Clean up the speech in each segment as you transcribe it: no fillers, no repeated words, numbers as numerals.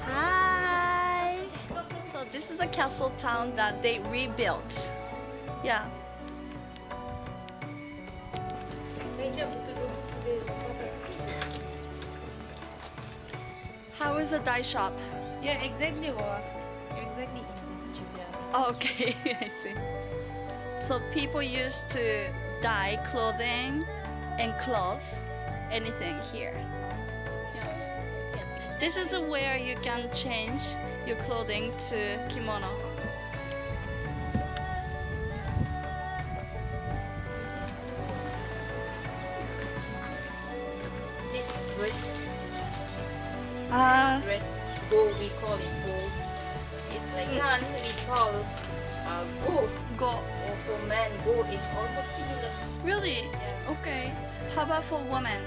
Hi. So this is a castle town that they rebuilt. Yeah. How is the dye shop? Yeah, exactly. Exactly in this shipyard. Oh, okay, I see. So people used to dye clothing and clothes, anything here. This is where you can change your clothing to kimono. This dress, Ah, go, we call it go. It's like han, we call go. go. Or for men, go, it's almost similar. Really? Yeah. Okay. How about for women?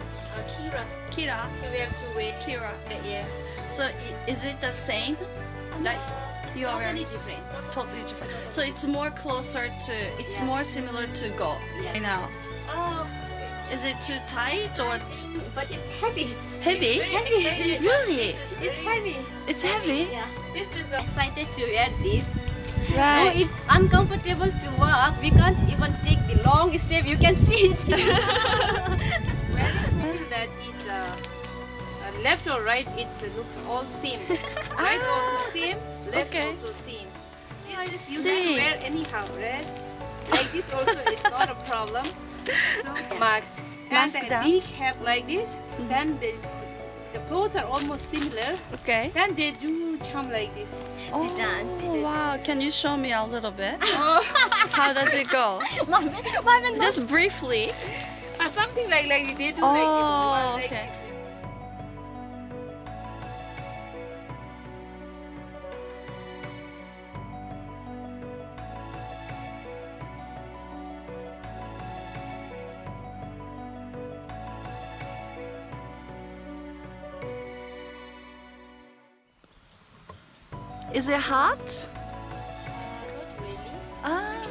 Kira, Kira. we have to wear. Kira. Yeah. So is it the same? That you are Totally different. totally different. So it's more closer to. It's Yeah. more similar to go. Yeah. I know. Oh, Is it too tight or but it's heavy. heavy? Heavy. Really? It's heavy. It's heavy. Yeah. This is excited to wear this. Right. No, it's uncomfortable to walk. We can't even take the long step. You can see it. When you feel that it's left or right, it looks all same. Right also same, left Okay. also same. I You see. can wear anyhow, right? Like this also, it's not a problem. So mask. And Mask then dance. we have like this. Then the clothes are almost similar. Okay. Then they do charm like this. Oh, dance. wow. Can you show me a little bit? Oh. How does it go? Just briefly. Something like they do Oh, like this. okay. Is it hot? Not really. Ah,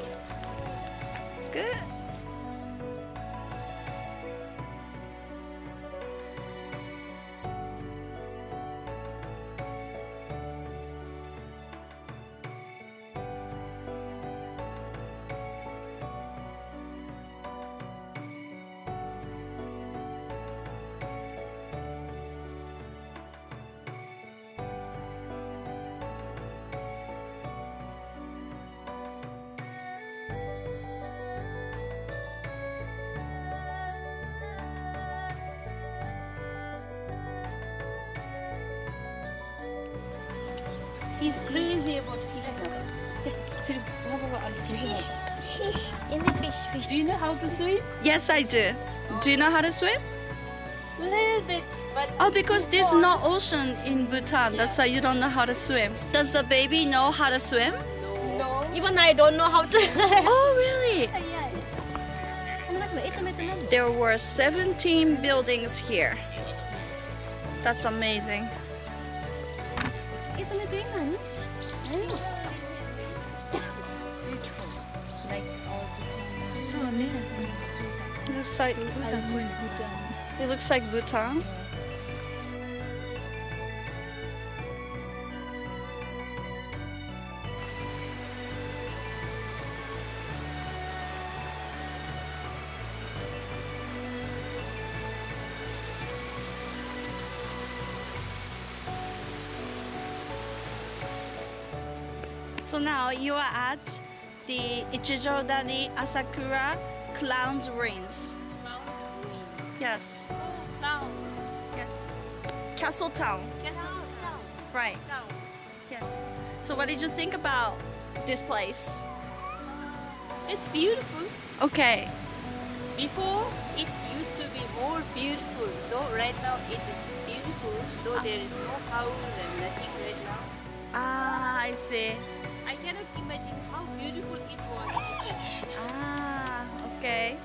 good. He's crazy about fish now. Fish. In the fish. Do you know how to swim? Yes, I do. Do you know how to swim? Little bit, but Oh, because there's no ocean in Bhutan. That's why you don't know how to swim. Does the baby know how to swim? no. Even I don't know how to. Oh, really? Yes. There were 17 buildings here. That's amazing. Looks like it looks like Bhutan. So now you are at the Ichijodani Asakura Clan Ruins. Yes, yes. Castle Town. Right. Yes. So what did you think about this place? It's beautiful. Okay. Before, it used to be more beautiful. Though right now it is beautiful. Though there is no house and nothing right now. Ah, I see. I cannot imagine how beautiful it was before. Ah, okay.